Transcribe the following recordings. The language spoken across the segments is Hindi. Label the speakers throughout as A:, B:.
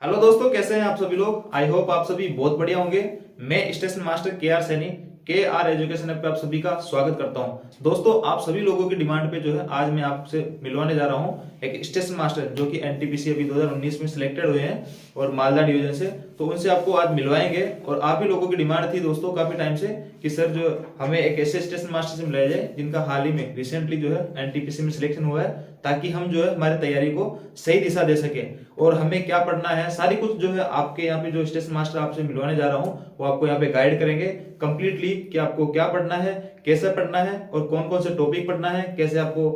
A: हेलो दोस्तों, कैसे हैं आप सभी लोग। आई होप आप सभी बहुत बढ़िया होंगे। मैं स्टेशन मास्टर के सैनी KR एजुकेशन ऐप पे आप सभी का स्वागत करता हूं। दोस्तों, आप सभी लोगों की डिमांड पे जो है आज मैं आपसे मिलवाने जा रहा हूं एक स्टेशन मास्टर जो कि NTPC अभी 2019 में सिलेक्टेड हुए हैं और मालदा डिवीजन से। तो उनसे आपको आज मिलवाएंगे। और आप ही लोगों की डिमांड थी दोस्तों काफी टाइम से कि सर जो हमें एक ऐसे स्टेशन मास्टर से मिलाया जाए जिनका हाल ही में रिसेंटली जो है NTPC में सिलेक्शन हुआ है, ताकि हम जो है हमारी तैयारी को सही दिशा दे सके और हमें क्या पढ़ना है सारी कुछ जो है आपके यहाँ पे जो स्टेशन मास्टर आपसे मिलवाने जा रहा हूँ वो आपको यहाँ पे गाइड करेंगे कंप्लीटली कि आपको क्या पढ़ना है, कैसे पढ़ना है और कौन कौन से टॉपिक पढ़ना है, कैसे आपको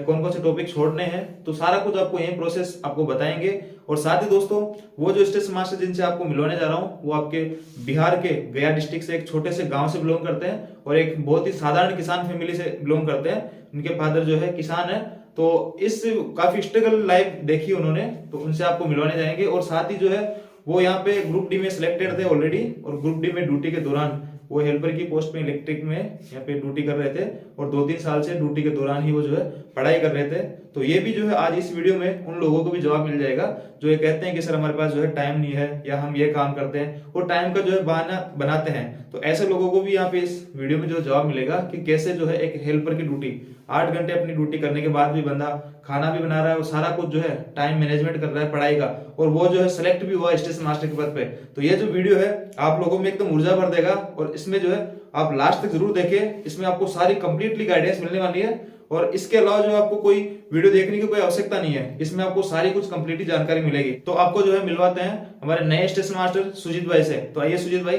A: कौन कौन से टॉपिक छोड़ने हैं। तो सारा कुछ आपको यही प्रोसेस आपको बताएंगे। और साथ ही दोस्तों, वो जो स्टेशन मास्टर जिनसे आपको मिलवाने जा रहा हूँ वो आपके बिहार के गया डिस्ट्रिक्ट से एक छोटे से गांव से बिलोंग करते हैं और एक बहुत ही साधारण किसान फैमिली से बिलोंग करते हैं। उनके फादर जो है किसान है। तो इस काफी स्ट्रगल लाइफ देखी उन्होंने, तो उनसे आपको मिलवाने जाएंगे। और साथ ही जो है वो यहाँ पे ग्रुप डी में सिलेक्टेड थे ऑलरेडी और ग्रुप डी में ड्यूटी के दौरान वो हेल्पर की पोस्ट में इलेक्ट्रिक में यहाँ पे ड्यूटी कर रहे थे और 2-3 साल से ड्यूटी के दौरान ही वो जो है पढ़ाई कर रहे थे। तो ये भी जो है आज इस वीडियो में उन लोगों को भी जवाब मिल जाएगा जो ये कहते हैं कि सर हमारे पास जो है टाइम नहीं है या हम ये काम करते हैं और टाइम का जो है बहाना बनाते हैं। तो ऐसे लोगों को भी यहाँ पे इस वीडियो में जो जवाब मिलेगा कि कैसे जो है एक हेल्पर की ड्यूटी 8 घंटे अपनी ड्यूटी करने के बाद भी बंदा खाना भी बना रहा है और सारा कुछ जो है टाइम मैनेजमेंट कर रहा है पढ़ाई का, और वो जो है सेलेक्ट भी हुआ स्टेशन मास्टर के पद पे। तो ये जो वीडियो है आप लोगों में एकदम ऊर्जा भर देगा और इसमें जो है आप लास्ट तक जरूर देखें। इसमें आपको सारी कंप्लीटली गाइडेंस मिलने वाली है और इसके अलावा जो आपको कोई वीडियो देखने की कोई आवश्यकता नहीं है। इसमें आपको सारी कुछ कंप्लीटली जानकारी मिलेगी। तो आपको जो है मिलवाते हैं हमारे नए स्टेशन मास्टर सुजीत भाई से। तो आइए सुजीत भाई,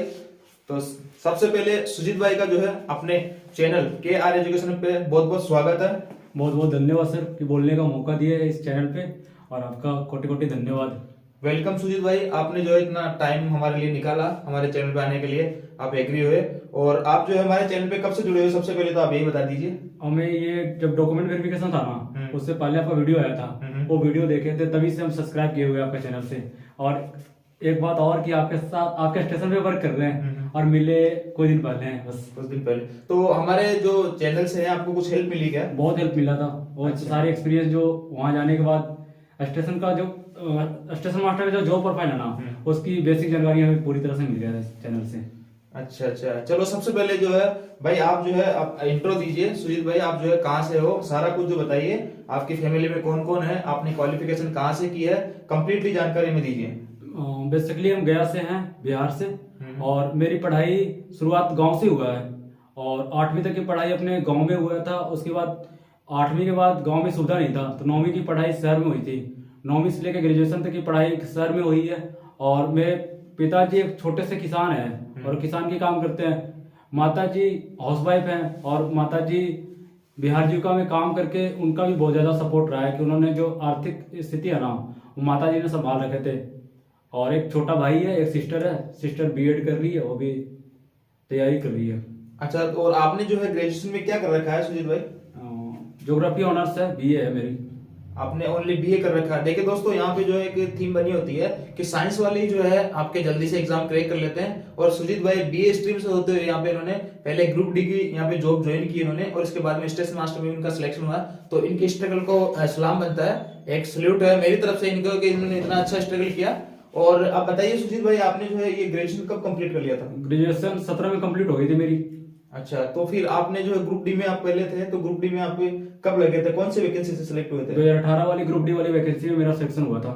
A: तो सबसे पहले सुजीत भाई का जो है अपने चैनल KR एजुकेशन पे बहुत बहुत स्वागत है।
B: बहुत बहुत धन्यवाद सर कि बोलने का मौका दिया है इस चैनल पे, और आपका कोटि कोटि धन्यवाद।
A: वेलकम सुजीत भाई, आपने जो है इतना टाइम हमारे लिए निकाला हमारे चैनल पे आने के लिए, आप एग्री हुए। और आप जो है हमारे चैनल पे कब से जुड़े हुए, सबसे पहले तो आप यही बता दीजिए।
B: हमें ये जब डॉक्यूमेंट वेरिफिकेशन था ना उससे पहले आपका वीडियो आया था, वो वीडियो देखे थे तभी से हम सब्सक्राइब किए हुए आपके चैनल से। और एक बात और कि आपके साथ आपके स्टेशन पे वर्क कर रहे हैं और मिले कुछ दिन पहले हैं, बस
A: कुछ दिन पहले। तो हमारे जो चैनल से है आपको कुछ हेल्प मिली क्या?
B: बहुत हेल्प मिला था और
A: अच्छा।
B: सारे एक्सपीरियंस जो वहाँ जाने के बाद स्टेशन का जो स्टेशन मास्टर का जो जॉब प्रोफाइल है ना उसकी बेसिक जानकारी हमें पूरी तरह से मिल गया है चैनल से।
A: अच्छा अच्छा, चलो सबसे पहले जो है भाई आप जो है आप इंट्रो दीजिए। सुजीत भाई आप जो है कहाँ से हो, सारा कुछ जो बताइए, आपकी फैमिली में कौन कौन है, आपने क्वालिफिकेशन कहाँ से की है, कंप्लीटली जानकारी में दीजिए।
B: बेसिकली हम गया से हैं, बिहार से, और मेरी पढ़ाई शुरुआत गांव से हुआ है और 8वीं तक की पढ़ाई अपने गांव में हुआ था। उसके बाद 8वीं के बाद गांव में सुविधा नहीं था तो 9वीं की पढ़ाई शहर में हुई थी। 9वीं से लेकर ग्रेजुएशन तक की पढ़ाई शहर में हुई है। और मेरे पिताजी एक छोटे से किसान हैं और किसान की काम करते हैं। माताजी हाउसवाइफ हैं और माताजी बिहार जीविका में काम करके उनका भी बहुत ज़्यादा सपोर्ट रहा है कि उन्होंने जो आर्थिक स्थिति है ना वो माताजी ने संभाल रखे थे। और एक छोटा भाई है, एक सिस्टर है, सिस्टर BEd कर रही है, वो भी तैयारी कर रही है।
A: अच्छा, और आपने जो है ग्रेजुएशन में क्या कर रखा है सुजीत भाई?
B: ज्योग्राफी ऑनर्स है, BA है मेरी।
A: आपने ओनली BA कर रखा है। देखिए दोस्तों, यहाँ पे जो है एक थीम बनी होती है कि साइंस वाले जो है आपके जल्दी से एग्जाम क्रैक कर लेते हैं, और सुजीत भाई BA स्ट्रीम से होते हुए यहाँ पे इन्होंने पहले ग्रुप डी की यहाँ पे जॉब ज्वाइन की इन्होंने और इसके बाद में स्टेशन मास्टर में इनका सिलेक्शन हुआ। तो इनके स्ट्रगल को सलाम बनता है, एक सल्यूट है मेरी तरफ से इनको कि इन्होंने इतना अच्छा स्ट्रगल किया। और आप बताइए सुजीत भाई, आपने जो है ये ग्रेजुएशन कब कंप्लीट कर लिया था?
B: ग्रेजुएशन 17 में कंप्लीट हो गई थी मेरी।
A: अच्छा, तो फिर आपने जो है ग्रुप डी में आप पहले थे, तो ग्रुप डी में आप कब लगे थे, कौन से वैकेंसी से सिलेक्ट हुए थे?
B: 2018 वाली ग्रुप डी वाली वैकेंसी में मेरा सिलेक्शन हुआ था।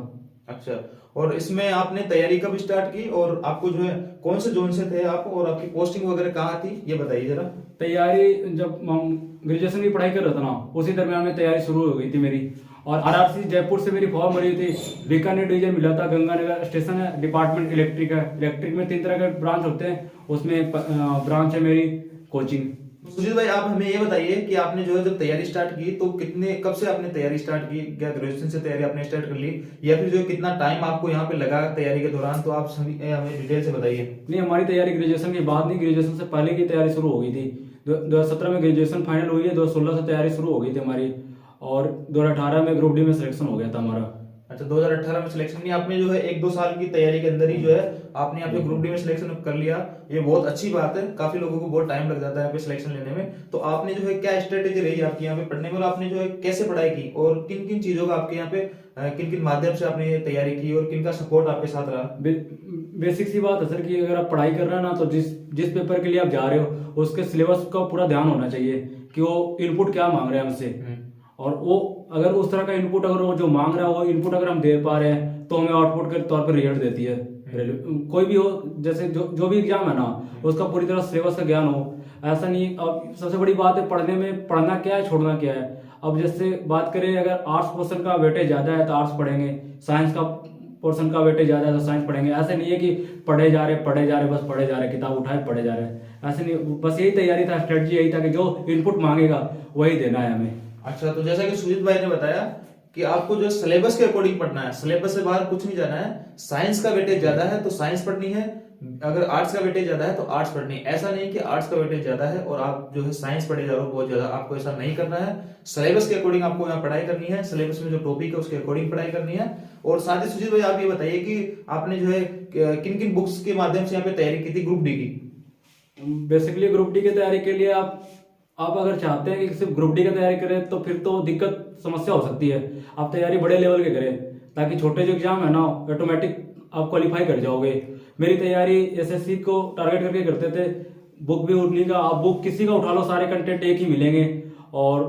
A: अच्छा, और इसमें आपने तैयारी कब स्टार्ट की और आपको जो है कौन से जोन से थे आप और आपकी पोस्टिंग वगैरह कहाँ थी, ये बताइए जरा।
B: तैयारी जब हम ग्रेजुएशन की पढ़ाई कर रहा था ना उसी दरमियान में तैयारी शुरू हो गई थी मेरी। और RRC जयपुर से मेरी फॉर्म भरी थी, बीकानेर डिवीजन मिला था, गंगानगर स्टेशन है, डिपार्टमेंट इलेक्ट्रिक है। इलेक्ट्रिक में 3 तरह के ब्रांच होते हैं, उसमें ब्रांच है मेरी कोचिंग।
A: सुजीत भाई आप हमें ये बताइए कि आपने जो है जब तैयारी स्टार्ट की तो कब से आपने तैयारी स्टार्ट की? क्या ग्रेजुएशन से तैयारी आपने स्टार्ट कर ली या फिर जो कितना टाइम आपको यहाँ पे लगा तैयारी के दौरान? तो आप सभी हमें डिटेल से बताइए।
B: नहीं, हमारी तैयारी ग्रेजुएशन के बाद नहीं, ग्रेजुएशन से पहले की तैयारी शुरू हो गई थी। 2017 में ग्रेजुएशन फाइनल हुई है, 2016 से तैयारी शुरू हो गई थी हमारी और 2018 में ग्रुप डी में सिलेक्शन हो गया था हमारा।
A: अच्छा, 2018 में सिलेक्शन नहीं, आपने जो है 1-2 साल की तैयारी के अंदर ही जो है आपने यहाँ पे ग्रुप डी में सिलेक्शन कर लिया। ये बहुत अच्छी बात है, काफी लोगों को बहुत टाइम लग जाता है यहाँ पे सिलेक्शन लेने में। तो आपने जो है क्या स्ट्रेटेजी रही आपकी यहाँ पे पढ़ने में, और आपने जो है कैसे पढ़ाई की, और किन किन चीजों का आपके यहाँ पे किन किन माध्यम से आपने ये तैयारी की, और किन का सपोर्ट आपके साथ रहा?
B: बेसिक सी बात है सर कि अगर आप पढ़ाई कर रहे हैं ना, तो जिस जिस पेपर के लिए आप जा रहे हो उसके सिलेबस का पूरा ध्यान होना चाहिए कि वो इनपुट क्या मांग रहे हैं हमसे। और वो अगर उस तरह का इनपुट, अगर वो जो मांग रहा है वो इनपुट अगर हम दे पा रहे हैं तो हमें आउटपुट के तौर पर रिजल्ट देती है। कोई भी हो, जैसे जो भी एग्जाम है ना, उसका पूरी तरह सिलेबस का ज्ञान हो। ऐसा नहीं, अब सबसे बड़ी बात है पढ़ने में, पढ़ना क्या है छोड़ना क्या है। अब जैसे बात करें, अगर आर्ट्स पोर्शन का वेटेज ज्यादा है तो आर्ट्स पढ़ेंगे, साइंस का पोर्शन का वेटेज ज्यादा है तो साइंस पढ़ेंगे। ऐसे नहीं है कि पढ़े जा रहे बस पढ़े जा रहे, किताब उठाए पढ़े जा रहे। ऐसे नहीं, बस यही तैयारी था, स्ट्रेटजी यही था कि जो इनपुट मांगेगा वही देना है हमें।
A: अच्छा, तो जैसा कि सुजीत भाई ने बताया कि आपको जो सिलेबस के अकॉर्डिंग पढ़ना है, सिलेबस से बाहर कुछ नहीं जाना है। साइंस का वेटेज ज्यादा है तो साइंस पढ़नी है, अगर आर्ट्स का वेटेज ज्यादा है तो आर्ट्स पढ़नी है। ऐसा नहीं कि आर्ट्स का वेटेज ज्यादा है और आप जो है साइंस पढ़े जा रहे हो बहुत ज्यादा, आपको ऐसा नहीं करना है। सिलेबस के अकॉर्डिंग आपको यहाँ पढ़ाई करनी है, सिलेबस में जो टॉपिक है उसके अकॉर्डिंग पढ़ाई करनी है। और साथ ही सुजीत भाई आप ये बताइए कि आपने जो है किन किन बुक्स के माध्यम से यहाँ पे तैयारी की थी ग्रुप डी की?
B: बेसिकली ग्रुप डी की तैयारी के लिए आप अगर चाहते हैं कि सिर्फ ग्रुप डी की तैयारी करें तो फिर तो दिक्कत समस्या हो सकती है। आप तैयारी बड़े लेवल के करें ताकि छोटे जो एग्जाम है ना ऑटोमेटिक आप क्वालिफाई कर जाओगे। मेरी तैयारी एसएससी को टारगेट करके करते थे। बुक भी उन्हीं का, आप बुक किसी का उठा लो, सारे कंटेंट एक ही मिलेंगे। और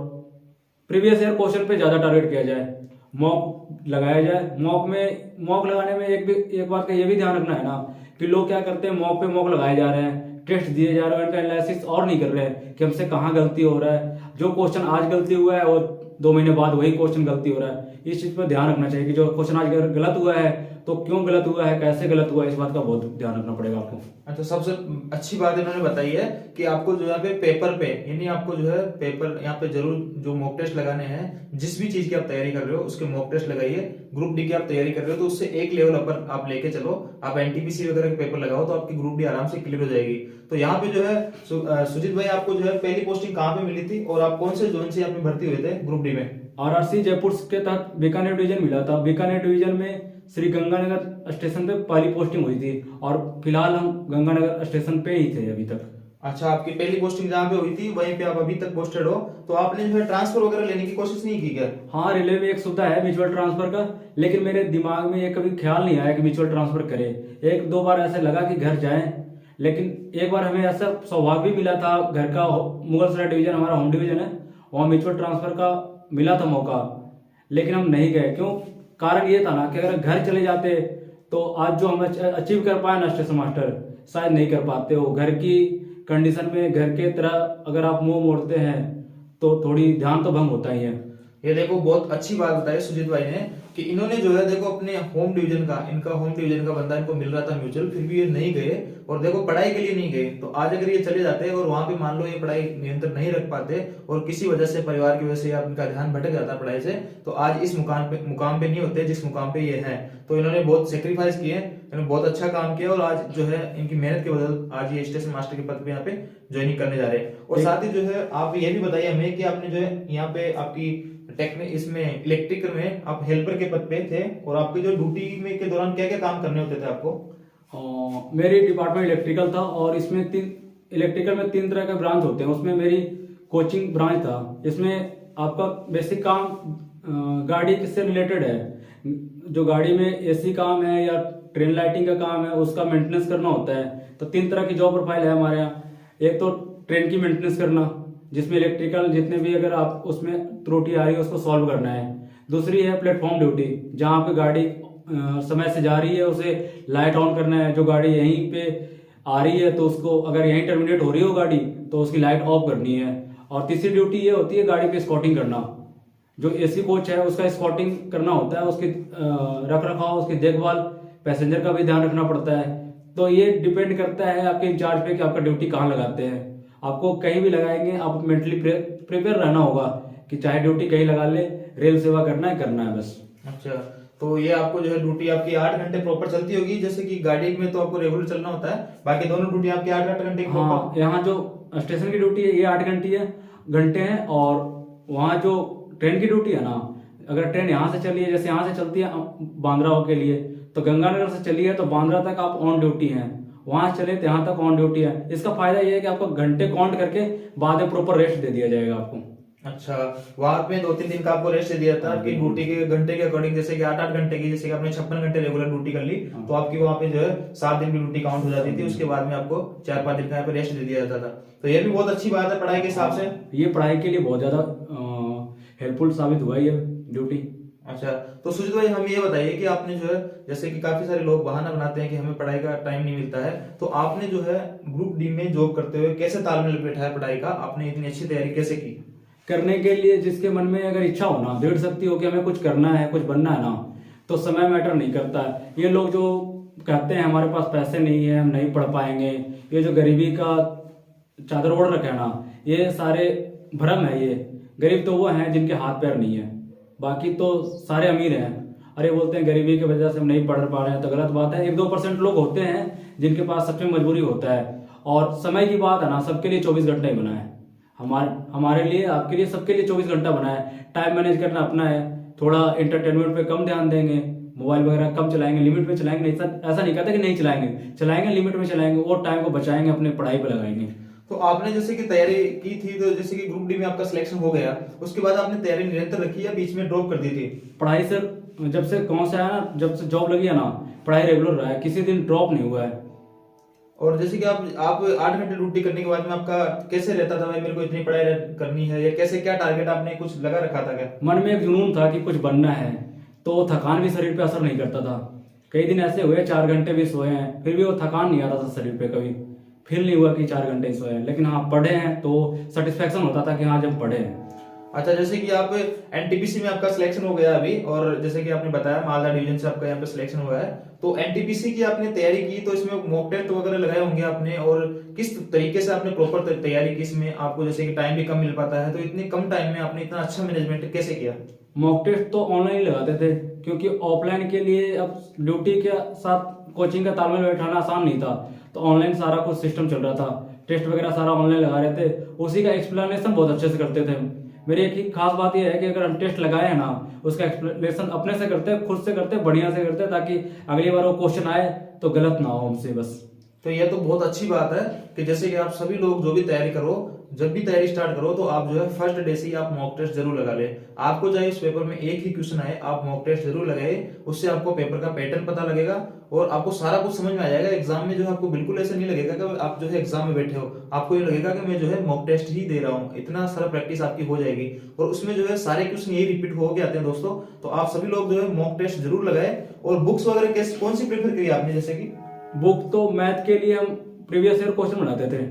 B: प्रीवियस ईयर क्वेश्चन पे ज्यादा टारगेट किया जाए, मॉक लगाया जाए। मॉक लगाने में एक बात का ये भी ध्यान रखना है ना कि लोग क्या करते हैं, मॉक पे मॉक लगाए जा रहे हैं, टेस्ट दिए जा रहे हैं, उनका एनालिसिस और नहीं कर रहे हैं कि हमसे कहाँ गलती हो रहा है। जो क्वेश्चन आज गलती हुआ है वो 2 महीने बाद वही क्वेश्चन गलती हो रहा है। इस चीज पर ध्यान रखना चाहिए कि जो क्वेश्चन आज गलत हुआ है तो क्यों गलत हुआ है, कैसे गलत हुआ है, इस बात का बहुत ध्यान रखना पड़ेगा आपको।
A: अच्छा, सबसे अच्छी बात इन्होंने बताई है कि आपको जो यहाँ पे पेपर पे, यानी आपको जो है पेपर यहाँ पे जरूर जो मॉक टेस्ट लगाने हैं, जिस भी चीज की आप तैयारी कर रहे हो उसके मॉक टेस्ट लगाइए। ग्रुप डी की आप तैयारी कर रहे हो तो उससे एक लेवल अपर आप लेके चलो। आप एनटीपीसी वगैरह के पेपर लगाओ तो आपकी ग्रुप डी आराम से क्लियर हो जाएगी। तो यहाँ पे जो है सुजीत भाई आपको जो है पहली पोस्टिंग कहाँ पे मिली थी, और आप कौन से जोन से यहाँ पे भर्ती हुए थे ग्रुप डी में?
B: आरआरसी जयपुर के तहत बीकानेर डिवीजन मिला था। बीकानेर डिवीजन में श्री गंगानगर स्टेशन पे पहली पोस्टिंग हुई थी और फिलहाल हम गंगानगर स्टेशन पे ही थे अभी तक।
A: अच्छा, आपकी पहली पोस्टिंग जहाँ पे हुई थी वहीं पे आप अभी तक पोस्टेड हो, तो आपने जो है ट्रांसफर वगैरह लेने की कोशिश नहीं की क्या?
B: हाँ, रेलवे में एक सुविधा है म्यूचुअल ट्रांसफर का, लेकिन मेरे दिमाग में ये कभी ख्याल नहीं आया कि म्यूचुअल ट्रांसफर करें। 1-2 बार ऐसे लगा कि घर जाएं, लेकिन एक बार हमें ऐसा सौभाग्य भी मिला था, घर का मुगलसराय डिवीजन हमारा होम डिवीजन है, वहाँ म्यूचुअल ट्रांसफर का मिला था मौका, लेकिन हम नहीं गए। क्यों? कारण ये था ना कि अगर घर चले जाते तो आज जो हम अचीव कर पाए ना स्टेशन मास्टर, शायद नहीं कर पाते हो। घर की कंडीशन में घर के तरह अगर आप मुंह मोड़ते हैं तो थोड़ी ध्यान तो भंग होता ही है।
A: ये देखो बहुत अच्छी बात बताई सुजीत भाई ने कि इन्होंने जो है देखो अपने होम डिवीजन का, इनका होम डिवीजन का बंदा इनको मिल रहा था म्यूचुअल, फिर भी ये नहीं गए। और देखो पढ़ाई के लिए नहीं गए, तो आज अगर ये चले जाते और वहां पे मान लो ये पढ़ाई नियंत्रण नहीं रख पाते और किसी वजह से, परिवार की वजह से या उनका ध्यान भटक जाता पढ़ाई से, तो आज इस मुकाम पे नहीं होते जिस मुकाम पे ये हैं। तो इन्होंने बहुत सेक्रीफाइस किए, इन्होंने बहुत अच्छा काम किया, और आज जो है इनकी मेहनत के बदल आज ये स्टेशन मास्टर के पद पे यहाँ पे ज्वाइनिंग करने जा रहे हैं। और साथ ही जो है आप ये भी बताइए हमें कि आपने जो है यहाँ पे आपकी टेक्निक इसमें इलेक्ट्रिकल में आप हेल्पर के पद पे थे, और आपकी जो ड्यूटी में के दौरान क्या क्या काम करने होते थे आपको?
B: मेरी डिपार्टमेंट इलेक्ट्रिकल था और इसमें इलेक्ट्रिकल में 3 तरह के ब्रांच होते हैं। उसमें मेरी कोचिंग ब्रांच था। इसमें आपका बेसिक काम गाड़ी किससे रिलेटेड है, जो गाड़ी में एसी काम है या ट्रेन लाइटिंग का काम है उसका मेंटेनेंस करना होता है। तो 3 तरह की जॉब प्रोफाइल है हमारे यहाँ। एक तो ट्रेन की मेंटेनेंस करना, जिसमें इलेक्ट्रिकल जितने भी अगर आप उसमें त्रुटि आ रही है उसको सॉल्व करना है। दूसरी है प्लेटफॉर्म ड्यूटी, जहां पे गाड़ी समय से जा रही है उसे लाइट ऑन करना है। जो गाड़ी यहीं पे आ रही है तो उसको अगर यहीं टर्मिनेट हो रही हो गाड़ी तो उसकी लाइट ऑफ करनी है। और तीसरी ड्यूटी ये होती है गाड़ी पे स्कॉटिंग करना। जो एसी कोच है उसका स्कॉटिंग करना होता है, उसकी रख रखाव, उसकी देखभाल, पैसेंजर का भी ध्यान रखना पड़ता है। तो ये डिपेंड करता है आपके इंचार्ज पे कि आपका ड्यूटी कहाँ लगाते हैं। आपको कहीं भी लगाएंगे, आप मेंटली प्रिपेयर रहना होगा कि चाहे ड्यूटी कहीं लगा ले, रेल सेवा करना है बस।
A: अच्छा, तो ये आपको जो है ड्यूटी आपकी 8 घंटे प्रॉपर चलती होगी, जैसे कि गाड़ी में तो आपको रेगुलर चलना होता है, बाकी दोनों ड्यूटी आपकी 8 घंटे की
B: हाँ,
A: प्रॉपर?
B: यहाँ जो स्टेशन की ड्यूटी है ये 8 घंटे है, और वहाँ जो ट्रेन की ड्यूटी है ना अगर ट्रेन यहाँ से चली है, जैसे यहाँ से चलती है बांद्रा के लिए, तो गंगानगर से चली है तो बांद्रा तक आप ऑन ड्यूटी हैं, वहां चले तो यहाँ तक ऑन ड्यूटी है। इसका फायदा ये है कि आपको घंटे काउंट करके बाद में प्रॉपर रेस्ट दे दिया जाएगा आपको।
A: अच्छा, वहां पे 2-3 दिन का आपको रेस्ट दिया था कि ड्यूटी के घंटे के अकॉर्डिंग, जैसे कि 8-8 घंटे की, जैसे कि आपने 56 घंटे रेगुलर ड्यूटी कर ली तो आपकी वहां पे जो है 7 दिन की ड्यूटी काउंट हो जाती थी। उसके बाद में आपको 4-5 दिन का यहाँ पे रेस्ट दे दिया जाता था। तो ये भी बहुत अच्छी बात है पढ़ाई के हिसाब से।
B: ये पढ़ाई के लिए बहुत ज्यादा हेल्पफुल साबित हुआ ये ड्यूटी।
A: अच्छा, तो सुजीत भाई हमें ये बताइए कि आपने जो है, जैसे कि काफी सारे लोग बहाना बनाते हैं कि हमें पढ़ाई का टाइम नहीं मिलता है, तो आपने जो है ग्रुप डी में जॉब करते हुए कैसे तालमेल बैठाया पढ़ाई का? आपने इतनी अच्छी तैयारी कैसे की?
B: करने के लिए जिसके मन में अगर इच्छा हो ना, दृढ़ शक्ति हो कि हमें कुछ करना है, कुछ बनना है ना, तो समय मैटर नहीं करता है। ये लोग जो कहते हैं हमारे पास पैसे नहीं है, हम नहीं पढ़ पाएंगे, ये जो गरीबी का चादर ओढ़ रखे है ना, ये सारे भ्रम है। ये गरीब तो वो हैं जिनके हाथ पैर नहीं है, बाकी तो सारे अमीर हैं। अरे बोलते हैं गरीबी की वजह से हम नहीं पढ़ पा रहे हैं, तो गलत बात है। 1-2% लोग होते हैं जिनके पास सच में मजबूरी होता है। और समय की बात है ना, सबके लिए 24 घंटे ही बना है। हमारे लिए, आपके लिए, सबके लिए 24 घंटा बना है। टाइम मैनेज करना अपना है। थोड़ा एंटरटेनमेंट पे कम ध्यान देंगे, मोबाइल वगैरह कम चलाएंगे, लिमिट में चलाएंगे। ऐसा नहीं कहता कि नहीं चलाएंगे लिमिट में चलाएंगे, और टाइम को बचाएंगे, अपने पढ़ाई पे लगाएंगे।
A: तो आपने जैसे कि तैयारी की थी, तो जैसे कि ग्रुप डी में आपका सिलेक्शन हो गया, उसके बाद आपने तैयारी निरंतर रखी या बीच में ड्रॉप कर दी थी?
B: पढ़ाई सर, जब से गाँव से आया ना, जब से जॉब लगी है ना, पढ़ाई रेगुलर रहा है, किसी दिन ड्रॉप नहीं हुआ है।
A: और जैसे कि आप 8 घंटे ड्यूटी करने के बाद में आपका कैसे रहता था, भाई मेरे को इतनी पढ़ाई करनी है, या कैसे, क्या टारगेट आपने कुछ लगा रखा था क्या?
B: मन में एक जुनून था कि कुछ बनना है, तो थकान भी शरीर पे असर नहीं करता था। कई दिन ऐसे हुए 4 घंटे भी सोए हैं, फिर भी वो थकान नहीं आता था शरीर पे, कभी फील नहीं हुआ कि 4 घंटे सोए हैं। लेकिन हाँ, पढ़े हैं तो सेटिस्फेक्शन होता था कि हाँ जब पढ़े हैं।
A: अच्छा, जैसे कि आप एनटीपीसी में आपका सिलेक्शन हो गया अभी, और जैसे कि आपने बताया मालदा डिवीजन से आपका यहाँ पे सिलेक्शन हुआ है, तो एनटीपीसी की आपने तैयारी की, तो इसमें मॉक टेस्ट वगैरह लगाए होंगे आपने, और किस तरीके से आपने प्रॉपर तैयारी की इसमें? आपको जैसे कि टाइम भी कम मिल पाता है, तो इतने कम टाइम में आपने इतना अच्छा मैनेजमेंट कैसे किया?
B: मॉक टेस्ट तो ऑनलाइन लगाते थे, क्योंकि ऑफलाइन के लिए अब ड्यूटी के साथ कोचिंग का तालमेल बैठाना आसान नहीं था, तो ऑनलाइन सारा कुछ सिस्टम चल रहा था। टेस्ट वगैरह सारा ऑनलाइन लगा रहे थे, उसी का एक्सप्लेनेशन बहुत अच्छे से करते थे। मेरी एक ही खास बात यह है कि अगर हम टेस्ट लगाए हैं ना, उसका एक्सप्लेनेशन अपने से करते हैं, खुद से करते हैं, बढ़िया से करते हैं, ताकि अगली बार वो क्वेश्चन आए तो गलत ना हो हमसे बस।
A: तो यह तो बहुत अच्छी बात है कि जैसे कि आप सभी लोग जो भी तैयारी करो, जब भी तैयारी स्टार्ट करो, तो आप जो है फर्स्ट डे से ही आप मॉक टेस्ट जरूर लगा ले। आपको चाहे इस पेपर में एक ही क्वेश्चन आए, आप मॉक टेस्ट जरूर लगाए। उससे आपको पेपर का पैटर्न पता लगेगा और आपको सारा कुछ समझ में आ जाएगा। एग्जाम में जो है आपको बिल्कुल ऐसा नहीं लगेगा कि आप जो है एग्जाम में बैठे हो, आपको ये लगेगा कि मैं जो है मॉक टेस्ट ही दे रहा हूँ। इतना सारा प्रैक्टिस आपकी हो जाएगी, और उसमें जो है सारे क्वेश्चन यही रिपीट हो के आते हैं दोस्तों। तो आप सभी लोग जो है मॉक टेस्ट जरूर लगाए। और बुक्स वगैरह कौन सी प्रेफर करी आपने? जैसे कि
B: बुक तो मैथ के लिए हम प्रीवियस ईयर क्वेश्चन बनाते थे।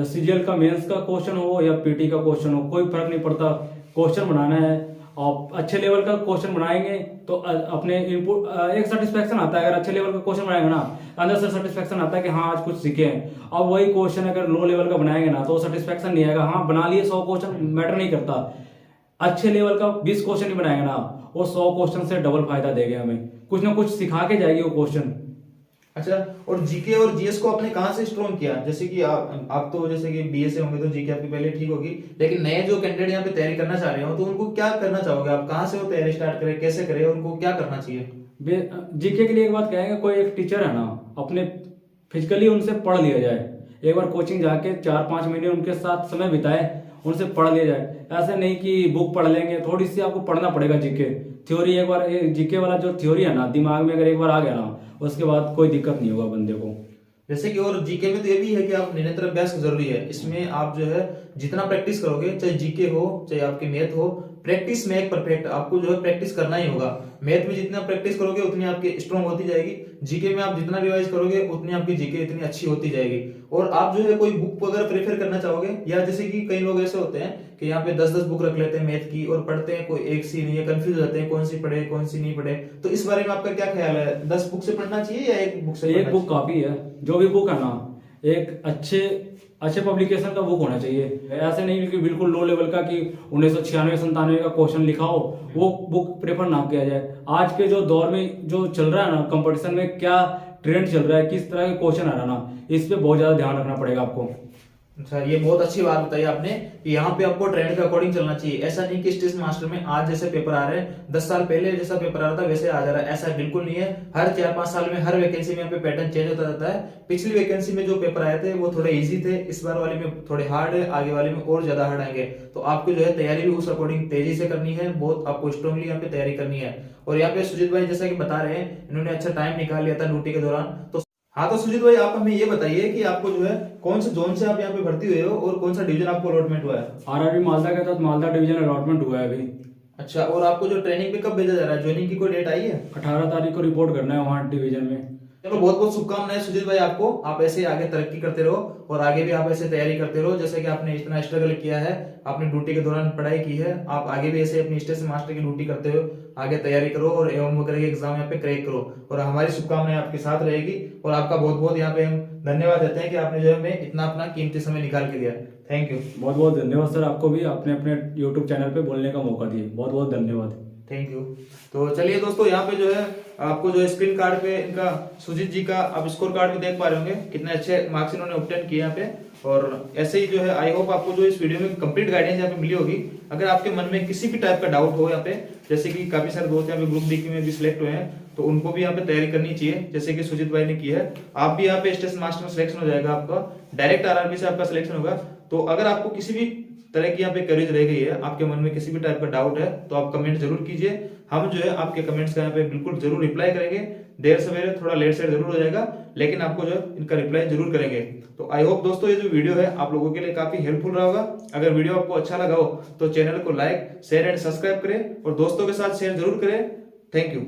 B: सीजीएल का मेंस का क्वेश्चन हो या पीटी का क्वेश्चन हो, कोई फर्क नहीं पड़ता, क्वेश्चन बनाना है। और अच्छे लेवल का क्वेश्चन बनाएंगे तो अपने इनपुट एक सेटिस्फेक्शन आता है। अगर अच्छे लेवल का क्वेश्चन बनाएंगे ना, अंदर से सेटिस्फेक्शन आता है कि हाँ आज कुछ सीखे हैं। और वही क्वेश्चन अगर लो लेवल का बनाएंगे ना, तो सेटिस्फेक्शन नहीं आएगा। हाँ, बना लिए 100 क्वेश्चन, मैटर नहीं करता। अच्छे लेवल का 20 क्वेश्चन ही बनाएंगे ना, वो 100 क्वेश्चन से डबल फायदा देगा हमें, कुछ ना कुछ सिखा के जाएगी वो क्वेश्चन।
A: अच्छा, और जीके और जीएस को आपने कहाँ से स्ट्रॉन्ग किया? जैसे कि आप तो जैसे कि बीए से होंगे तो जीके आपकी पहले ठीक होगी, लेकिन नए जो कैंडिडेट यहाँ पे तैयारी करना चाह रहे हो, तो उनको क्या करना चाहोगे आप? कहाँ से वो तैयारी स्टार्ट करें, कैसे करें, उनको क्या करना चाहिए?
B: जीके के लिए एक बात कहेंगे, कोई एक टीचर है ना, अपने फिजिकली उनसे पढ़ लिया जाए। एक बार कोचिंग जाके 4-5 महीने उनके साथ समय बिताए, उनसे पढ़ लिया जाए। ऐसे नहीं कि बुक पढ़ लेंगे, थोड़ी सी आपको पढ़ना पड़ेगा जीके थ्योरी। एक बार जीके वाला जो थ्योरी है ना, दिमाग में अगर एक बार आ गया ना, उसके बाद कोई दिक्कत नहीं होगा बंदे को।
A: जैसे कि और जीके में तो ये भी है कि आप निरंतर अभ्यास जरूरी है। इसमें आप जो है जितना प्रैक्टिस करोगे, चाहे जीके हो चाहे आपकी मैथ हो, प्रैक्टिस में एक परफेक्ट, आपको जो है प्रैक्टिस करना ही होगा। मैथ में जितना प्रैक्टिस करोगे उतनी आपकी स्ट्रॉन्ग होती जाएगी। जीके में आप जितना रिवाइज करोगे उतनी आपकी जीके इतनी अच्छी होती जाएगी। और आप जो है कोई बुक वगैरह प्रेफर करना चाहोगे, या जैसे कि कई लोग ऐसे होते हैं कि यहाँ पे 10-10 बुक रख लेते हैं मैथ की और पढ़ते हैं, कोई एक सी नहीं है, कंफ्यूज हो जाते हैं कौन सी पढ़े कौन सी नहीं पढ़े। तो इस बारे में आपका क्या ख्याल है? 10 बुक से पढ़ना चाहिए या एक बुक से?
B: एक बुक काफी है। जो भी बुक है ना, एक अच्छे पब्लिकेशन का बुक होना चाहिए। ऐसे नहीं कि बिल्कुल लो लेवल का कि 1996-97 का क्वेश्चन लिखा हो, वो बुक प्रेफर ना किया जाए। आज के जो दौर में जो चल रहा है ना, कंपटीशन में क्या ट्रेंड चल रहा है, किस तरह के क्वेश्चन आ रहा है ना, इस पे बहुत ज्यादा ध्यान रखना पड़ेगा आपको।
A: अच्छा, ये बहुत अच्छी बात बताई आपने कि यहाँ पे आपको ट्रेंड के अकॉर्डिंग चलना चाहिए। ऐसा नहीं कि स्टेशन मास्टर में आज जैसे पेपर आ रहे हैं, 10 साल पहले जैसा पेपर आ रहा था वैसे आ जा रहा है, ऐसा बिल्कुल नहीं है। हर 4-5 साल में हर वैकेंसी में यहाँ पे पैटर्न चेंज होता रहता है। पिछली वैकेंसी में जो पेपर आए थे वो थोड़े इजी थे, इस बार वाले में थोड़े हार्ड है, आगे वाले में और ज्यादा हार्ड आएंगे। तो आपको जो है तैयारी भी उस अकॉर्डिंग तेजी से करनी है, बहुत आपको स्ट्रांगली यहाँ पे तैयारी करनी है। और यहाँ पे सुजीत भाई जैसा कि बता रहे हैं, इन्होंने अच्छा टाइम निकाल लिया था ड्यूटी के दौरान। तो हाँ, तो सुजीत भाई आप हमें ये बताइए कि आपको जो है कौन से जोन से आप यहाँ पे भर्ती हुए हो और कौन सा डिवीजन आपको अलॉटमेंट हुआ है?
B: आरआरबी मालदा के तहत मालदा डिवीजन अलॉटमेंट हुआ है अभी।
A: अच्छा, और आपको जो ट्रेनिंग पे कब भेजा जा रहा है, ज्वाइनिंग की कोई डेट आई है?
B: 18 तारीख को रिपोर्ट करना है वहाँ डिवीजन में।
A: चलो, बहुत बहुत शुभकामनाएं सुजीत भाई आपको। आप ऐसे ही आगे तरक्की करते रहो और आगे भी आप ऐसे तैयारी करते रहो। जैसे कि आपने इतना स्ट्रगल किया है, आपने ड्यूटी के दौरान पढ़ाई की है, आप आगे भी ऐसे अपनी स्टेशन मास्टर की ड्यूटी करते हो, आगे तैयारी करो और एवं वगैरह के एग्जाम यहाँ पे क्रैक करो। और हमारी शुभकामनाएं आपके साथ रहेगी। और आपका बहुत बहुत यहाँ पे हम धन्यवाद देते हैं कि आपने जो है हमें इतना अपना कीमती समय निकाल के दिया। Thank you.
B: बहुत बहुत धन्यवाद सर, आपको भी आपने अपने यूट्यूब चैनल पे बोलने का मौका दिया, बहुत बहुत धन्यवाद।
A: Thank you. तो चलिए दोस्तों, यहाँ पे जो है आपको जो स्क्रीन कार्ड पे इनका सुजीत जी का आप स्कोर कार्ड भी देख पा रहे होंगे, कितने अच्छे मार्क्स इन्होंने ऑब्टेन किए यहाँ पे। और ऐसे ही जो है आई होप आपको जो इस वीडियो में कंप्लीट गाइडेंस यहाँ पे मिली होगी। अगर आपके मन में किसी भी टाइप का डाउट हो यहाँ पे, जैसे कि काफी सारे दोस्त यहाँ पे ग्रुप डी में भी सिलेक्ट हुए हैं, तो उनको भी यहाँ पे तैयारी करनी चाहिए जैसे कि सुजीत भाई ने की है। आप भी यहाँ पे स्टेशन मास्टर में सिलेक्शन हो जाएगा, आपका डायरेक्ट आरआरबी से आपका सिलेक्शन होगा। तो अगर आपको किसी भी तरह की यहाँ पे क्वेरीज रह गई है, आपके मन में किसी भी टाइप का डाउट है, तो आप कमेंट जरूर कीजिए। हम जो है आपके कमेंट्स का यहाँ पे बिल्कुल जरूर रिप्लाई करेंगे। देर सवेरे थोड़ा लेट सेट जरूर हो जाएगा, लेकिन आपको जो है इनका रिप्लाई जरूर करेंगे। तो आई होप दोस्तों ये जो वीडियो है आप लोगों के लिए काफी हेल्पफुल रहा होगा। अगर वीडियो आपको अच्छा लगा हो तो चैनल को लाइक, शेयर एंड सब्सक्राइब करें और दोस्तों के साथ शेयर जरूर करें। Thank you.